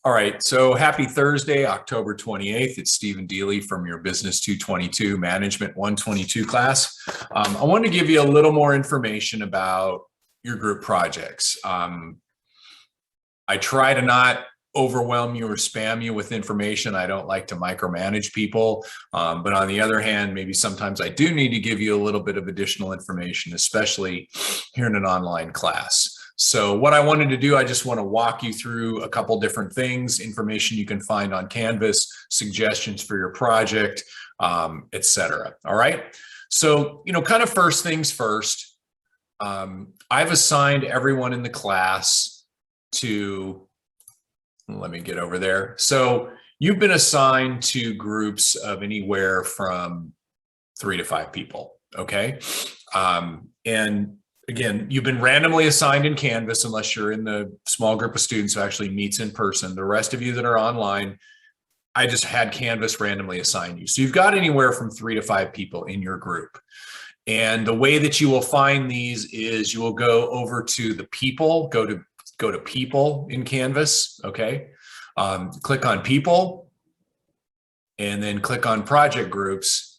All right, so happy Thursday, October 28th. It's Stephen Deely from your Business 222 Management 122 class. I wanted to give you a little more information about your group projects. I try to not overwhelm you or spam you with information. I don't like to micromanage people, but on the other hand, maybe sometimes I do need to give you a little bit of additional information, especially here in an online class. So what I wanted to do, I just want to walk you through a couple different things, information you can find on Canvas, suggestions for your project, etc. All right. So, kind of first things first, I've assigned everyone in the class to, let me get over there. So you've been assigned to groups of anywhere from 3 to 5 people. Okay. And again, you've been randomly assigned in Canvas unless you're in the small group of students who actually meets in person. The rest of you that are online, I just had Canvas randomly assign you. So you've got anywhere from 3 to 5 people in your group. And the way that you will find these is you will go over to the people, go to people in Canvas, okay? Click on people and then click on project groups.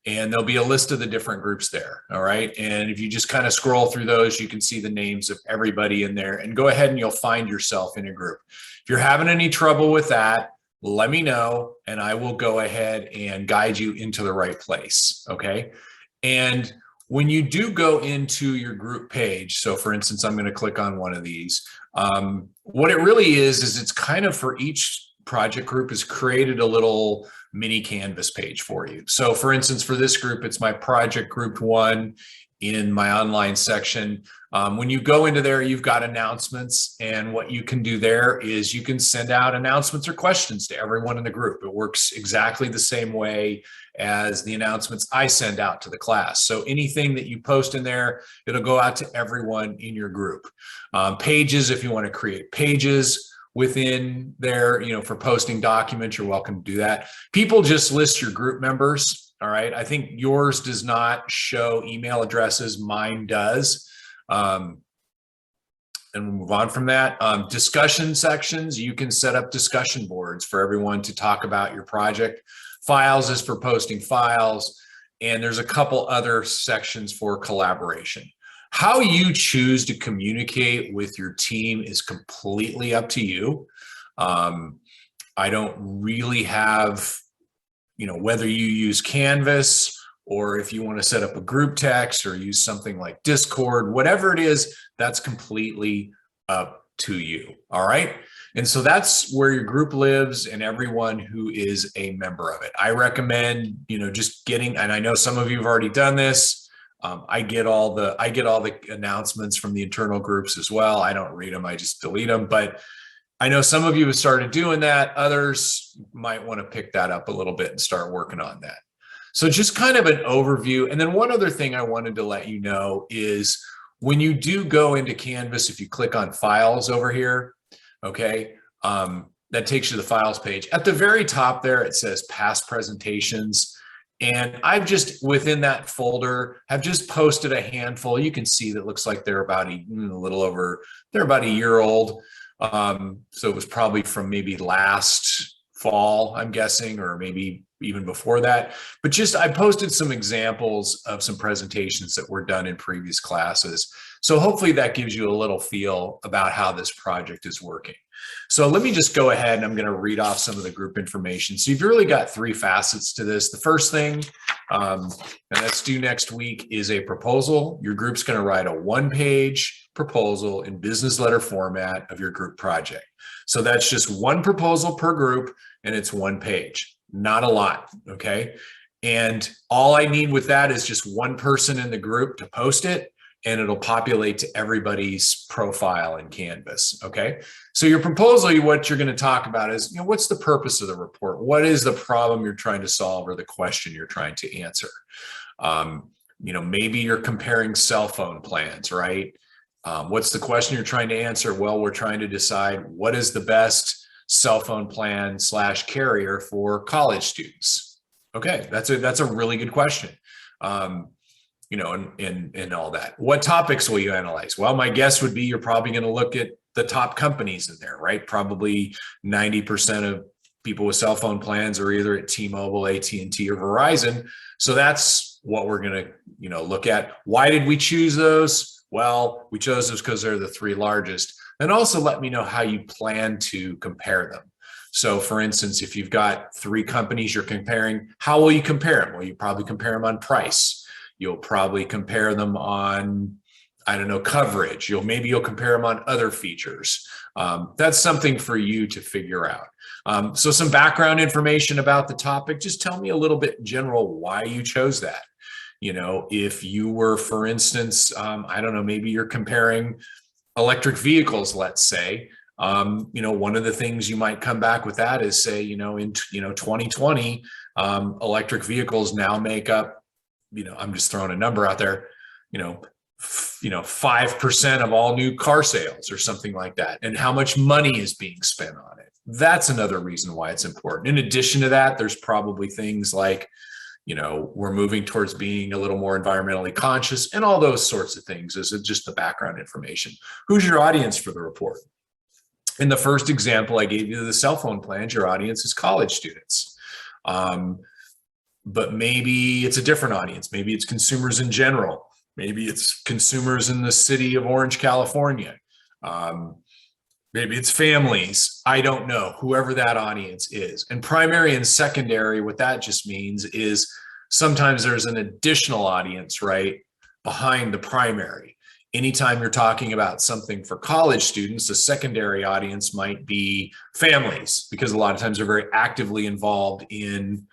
And there'll be a list of the different groups there, all right? And if you just kind of scroll through those, you can see the names of everybody in there and go ahead and you'll find yourself in a group. If you're having any trouble with that, let me know and I will go ahead and guide you into the right place, okay? And when you do go into your group page, so for instance, I'm gonna click on one of these, what it really is it's kind of for each project group is created a little mini Canvas page for you. So for instance, for this group, it's my project group 1 in my online section. When you go into there, you've got announcements, and what you can do there is you can send out announcements or questions to everyone in the group. It works exactly the same way as the announcements I send out to the class. So anything that you post in there, it'll go out to everyone in your group. Pages, if you want to create pages within there, for posting documents, you're welcome to do that. People just list your group members, all right? I think yours does not show email addresses, mine does. And we'll move on from that. Discussion sections, you can set up discussion boards for everyone to talk about your project. Files is for posting files, and there's a couple other sections for collaboration. How you choose to communicate with your team is completely up to you. I don't really have, whether you use Canvas or if you want to set up a group text or use something like Discord, whatever it is, that's completely up to you. All right. And so that's where your group lives and everyone who is a member of it. I recommend, just getting, and I know some of you have already done this. I get all the announcements from the internal groups as well. I don't read them, I just delete them. But I know some of you have started doing that. Others might want to pick that up a little bit and start working on that. So just kind of an overview. And then one other thing I wanted to let you know is when you do go into Canvas, if you click on files over here, okay, that takes you to the files page. At the very top there, it says past presentations. And I've just, within that folder, have just posted a handful. You can see that looks like they're about they're about a year old. So it was probably from maybe last fall, I'm guessing, or maybe even before that. But just, I posted some examples of some presentations that were done in previous classes. So hopefully that gives you a little feel about how this project is working. So let me just go ahead and I'm going to read off some of the group information. So you've really got 3 facets to this. The first thing, and that's due next week, is a proposal. Your group's going to write a 1-page proposal in business letter format of your group project. So that's just 1 proposal per group and it's 1 page, not a lot, okay? And all I need with that is just 1 person in the group to post it, and it'll populate to everybody's profile in Canvas, okay? So your proposal, what you're going to talk about is, what's the purpose of the report? What is the problem you're trying to solve or the question you're trying to answer? Maybe you're comparing cell phone plans, right? What's the question you're trying to answer? Well, we're trying to decide what is the best cell phone plan / carrier for college students. Okay, that's a really good question. And all that. What topics will you analyze? Well, my guess would be you're probably going to look at the top companies in there, right? Probably 90% of people with cell phone plans are either at T-Mobile, AT&T, or Verizon. So that's what we're going to, look at. Why did we choose those? Well, we chose those because they're the three largest. And also let me know how you plan to compare them. So for instance, if you've got three companies you're comparing, how will you compare them? Well, you probably compare them on price. You'll probably compare them on, coverage. Maybe you'll compare them on other features. That's something for you to figure out. So some background information about the topic. Just tell me a little bit in general why you chose that. If you were, for instance, maybe you're comparing electric vehicles, let's say. One of the things you might come back with that is say, in 2020, electric vehicles now make up, I'm just throwing a number out there, 5% of all new car sales or something like that, and how much money is being spent on it. That's another reason why it's important. In addition to that, there's probably things like, we're moving towards being a little more environmentally conscious, and all those sorts of things is just the background information. Who's your audience for the report? In the first example I gave you, the cell phone plans, your audience is college students. But maybe it's a different audience. Maybe it's consumers in general. Maybe it's consumers in the city of Orange, California. Maybe it's families. I don't know, whoever that audience is. And primary and secondary, what that just means is sometimes there's an additional audience, right, behind the primary. Anytime you're talking about something for college students, the secondary audience might be families, because a lot of times they're very actively involved in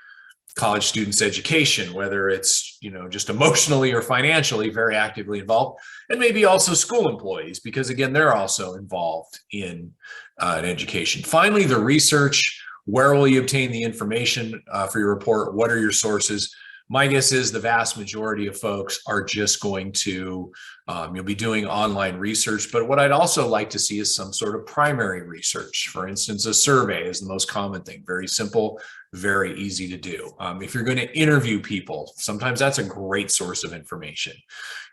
college students' education, whether it's, just emotionally or financially very actively involved, and maybe also school employees, because again, they're also involved in an education. Finally, the research. Where will you obtain the information for your report? What are your sources? My guess is the vast majority of folks are just going to, you'll be doing online research, but what I'd also like to see is some sort of primary research. For instance, a survey is the most common thing. Very simple, very easy to do. If you're going to interview people, sometimes that's a great source of information.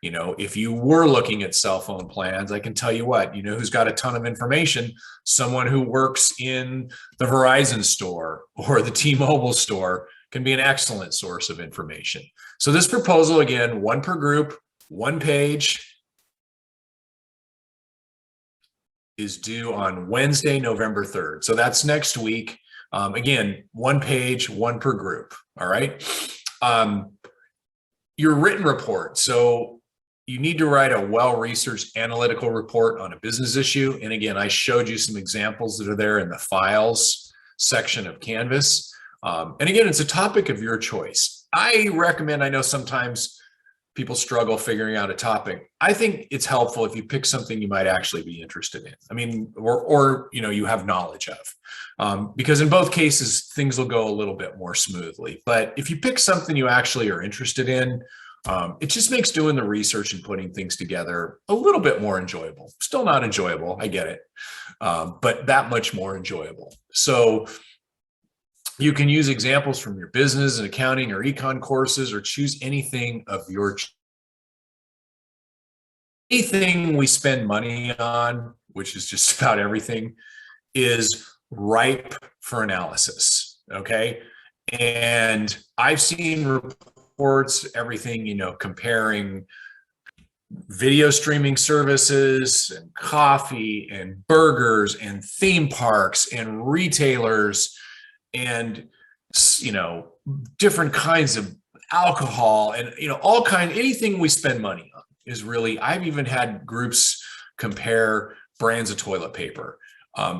If you were looking at cell phone plans, I can tell you what, who's got a ton of information? Someone who works in the Verizon store or the T-Mobile store can be an excellent source of information. So this proposal, again, one per group, one page, is due on Wednesday, November 3rd. So that's next week. Again, one page, one per group. All right. Your written report. So you need to write a well-researched analytical report on a business issue. And again, I showed you some examples that are there in the files section of Canvas. And again, it's a topic of your choice. I recommend, I know sometimes people struggle figuring out a topic. I think it's helpful if you pick something you might actually be interested in. I mean, or you have knowledge of, because in both cases, things will go a little bit more smoothly. But if you pick something you actually are interested in, it just makes doing the research and putting things together a little bit more enjoyable. Still not enjoyable, I get it, but that much more enjoyable. So you can use examples from your business and accounting or econ courses, or choose anything of your choice. Anything we spend money on, which is just about everything, is ripe for analysis, okay? And I've seen reports, everything, comparing video streaming services and coffee and burgers and theme parks and retailers and different kinds of alcohol and anything we spend money on is really. I've even had groups compare brands of toilet paper.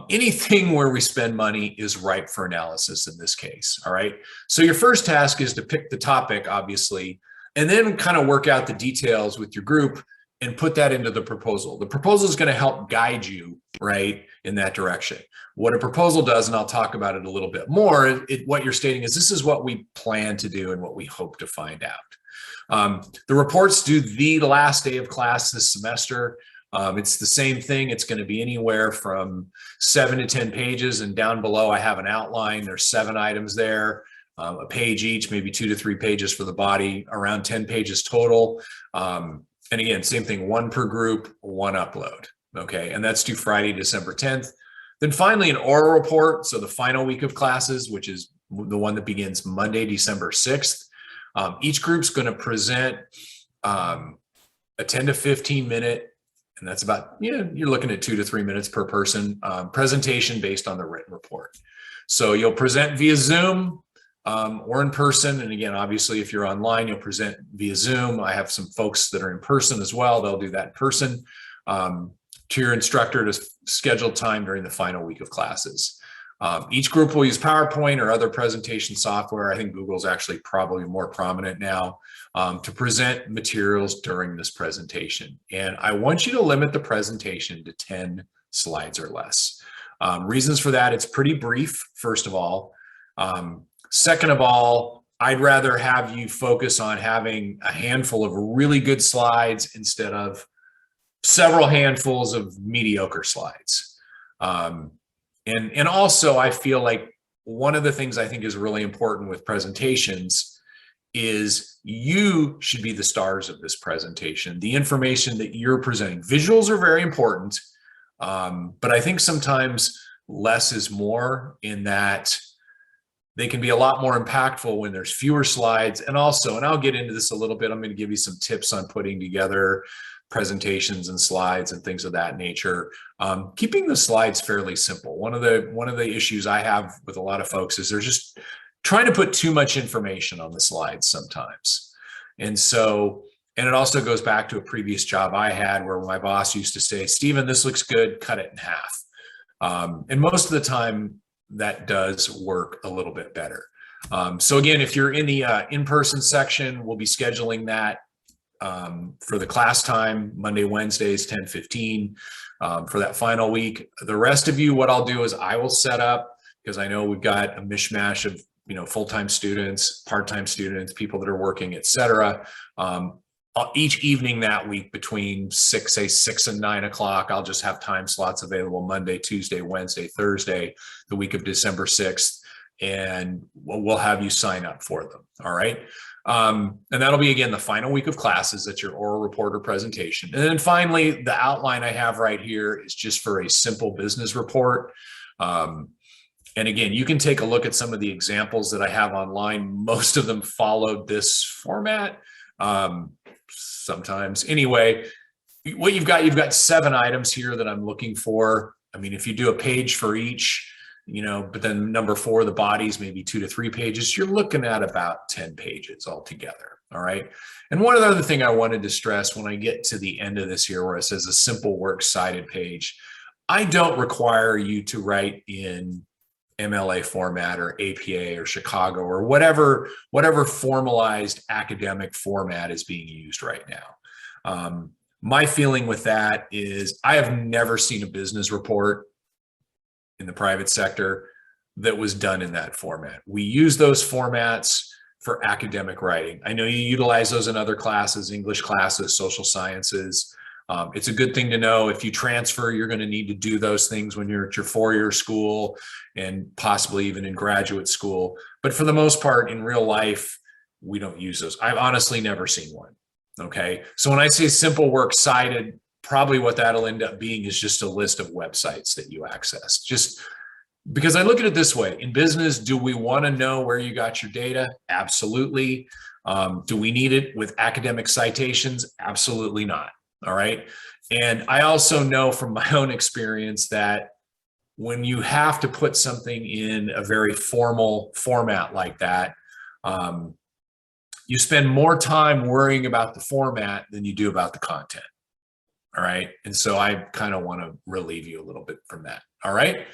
Anything where we spend money is ripe for analysis in this case. All right, so your first task is to pick the topic, obviously, and then kind of work out the details with your group and put that into the proposal. The proposal is going to help guide you right in that direction. What a proposal does, and I'll talk about it a little bit more, what you're stating is this is what we plan to do and what we hope to find out. The report's due the last day of class this semester. It's the same thing. It's going to be anywhere from 7 to 10 pages, and down below I have an outline. There's 7 items there, a page each, maybe 2 to 3 pages for the body, around 10 pages total. And again, same thing, one per group, one upload. Okay, and that's due Friday, December 10th. Then finally, an oral report. So the final week of classes, which is the one that begins Monday, December 6th. Each group's going to present a 10 to 15 minute, and that's about, you're looking at 2 to 3 minutes per person, presentation based on the written report. So you'll present via Zoom or in person. And again, obviously, if you're online, you'll present via Zoom. I have some folks that are in person as well. They'll do that in person to your instructor to schedule time during the final week of classes. Each group will use PowerPoint or other presentation software. I think Google's actually probably more prominent now to present materials during this presentation. And I want you to limit the presentation to 10 slides or less. Reasons for that, it's pretty brief, first of all. Second of all, I'd rather have you focus on having a handful of really good slides instead of several handfuls of mediocre slides. And also, I feel like one of the things I think is really important with presentations is you should be the stars of this presentation. The information that you're presenting. Visuals are very important, but I think sometimes less is more, in that they can be a lot more impactful when there's fewer slides. And also, and I'll get into this a little bit, I'm going to give you some tips on putting together presentations and slides and things of that nature. Keeping the slides fairly simple. One of the issues I have with a lot of folks is they're just trying to put too much information on the slides sometimes. And it also goes back to a previous job I had where my boss used to say, "Stephen, this looks good, cut it in half." And most of the time that does work a little bit better. So again, if you're in the in-person section, we'll be scheduling that for the class time, Monday, Wednesdays, 10:15 for that final week. The rest of you, what I'll do is I will set up, because I know we've got a mishmash of, full-time students, part-time students, people that are working, et cetera. Each evening that week between 6 and 9 o'clock, I'll just have time slots available Monday, Tuesday, Wednesday, Thursday, the week of December 6th, and we'll have you sign up for them. All right. And that'll be, again, the final week of classes. That's your oral report or presentation. And then finally, the outline I have right here is just for a simple business report. And again, you can take a look at some of the examples that I have online. Most of them followed this format. Sometimes anyway, what you've got 7 items here that I'm looking for. I mean, if you do a page for each, but then number 4, the bodies, maybe 2 to 3 pages, you're looking at about 10 pages altogether. All right. And one other thing I wanted to stress when I get to the end of this here, where it says a simple works cited page, I don't require you to write in MLA format or APA or Chicago or whatever formalized academic format is being used right now. My feeling with that is I have never seen a business report in the private sector that was done in that format. We use those formats for academic writing. I know you utilize those in other classes, English classes, social sciences. It's a good thing to know. If you transfer, you're going to need to do those things when you're at your 4-year school and possibly even in graduate school. But for the most part, in real life, we don't use those. I've honestly never seen one. Okay. So when I say simple works cited, probably what that'll end up being is just a list of websites that you access. Just because I look at it this way, in business, do we want to know where you got your data? Absolutely. Do we need it with academic citations? Absolutely not. All right. And I also know from my own experience that when you have to put something in a very formal format like that, you spend more time worrying about the format than you do about the content. All right. And so I kind of want to relieve you a little bit from that. All right.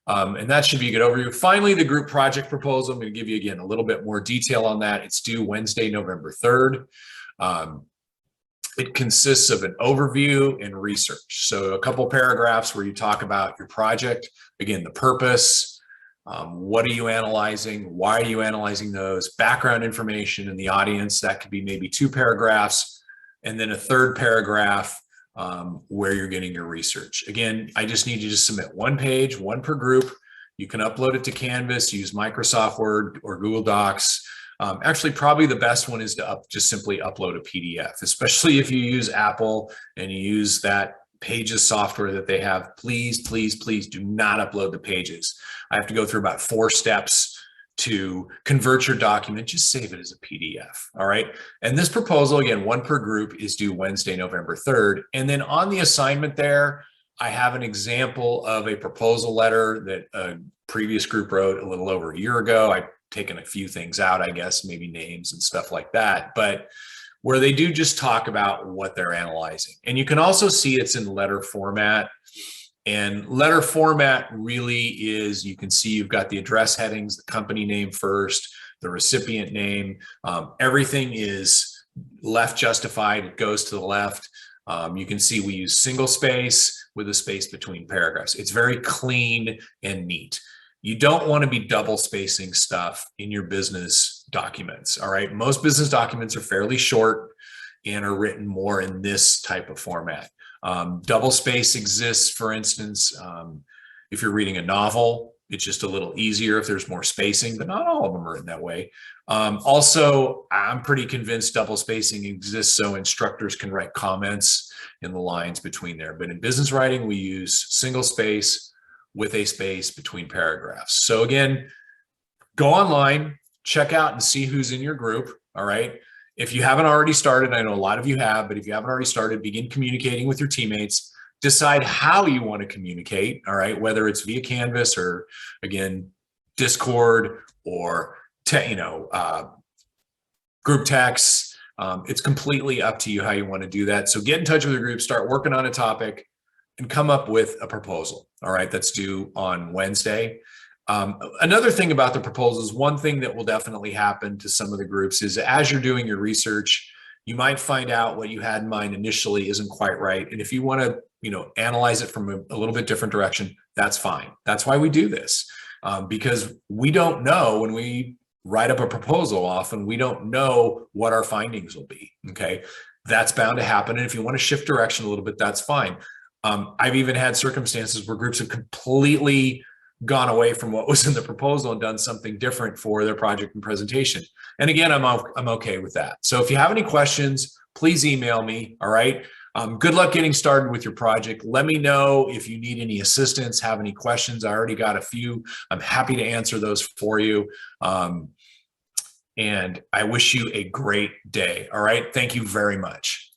And that should be a good overview. Finally, the group project proposal. I'm going to give you, again, a little bit more detail on that. It's due Wednesday, November 3rd. It consists of an overview and research. So a couple paragraphs where you talk about your project, again, the purpose, what are you analyzing, why are you analyzing those, background information in the audience. That could be maybe 2 paragraphs, and then a 3rd paragraph where you're getting your research. Again, I just need you to submit 1 page, 1 per group. You can upload it to Canvas, use Microsoft Word or Google Docs. Actually, probably the best one is to just simply upload a PDF, especially if you use Apple and you use that Pages software that they have, please, please, please do not upload the pages. I have to go through about 4 steps to convert your document. Just save it as a PDF. All right. And this proposal, again, 1 per group, is due Wednesday, November 3rd. And then on the assignment there, I have an example of a proposal letter that a previous group wrote a little over a year ago. I've taken a few things out, I guess, maybe names and stuff like that, but where they do just talk about what they're analyzing. And you can also see it's in letter format. And letter format really is, you can see you've got the address headings, the company name first, the recipient name. Everything is left justified. It goes to the left. You can see we use single space with a space between paragraphs. It's very clean and neat. You don't want to be double spacing stuff in your business documents. All right. Most business documents are fairly short and are written more in this type of format. Double space exists, for instance, if you're reading a novel, it's just a little easier if there's more spacing, but not all of them are written that way. Also, I'm pretty convinced double spacing exists so instructors can write comments in the lines between there. But in business writing, we use single space with a space between paragraphs. So again, go online, check out and see who's in your group. All right. If you haven't already started, I know a lot of you have, but if you haven't already started, begin communicating with your teammates. Decide how you want to communicate. All right. Whether it's via Canvas or, again, Discord or, group text. It's completely up to you how you want to do that. So get in touch with your group, start working on a topic, and come up with a proposal. All right, that's due on Wednesday. Another thing about the proposals, one thing that will definitely happen to some of the groups is as you're doing your research, you might find out what you had in mind initially isn't quite right. And if you want to, analyze it from a little bit different direction, that's fine. That's why we do this, because we don't know when we write up a proposal, often we don't know what our findings will be. Okay, that's bound to happen. And if you want to shift direction a little bit, that's fine. I've even had circumstances where groups have completely gone away from what was in the proposal and done something different for their project and presentation. And again, I'm okay with that. So if you have any questions, please email me. All right. Good luck getting started with your project. Let me know if you need any assistance, have any questions. I already got a few. I'm happy to answer those for you. And I wish you a great day. All right. Thank you very much.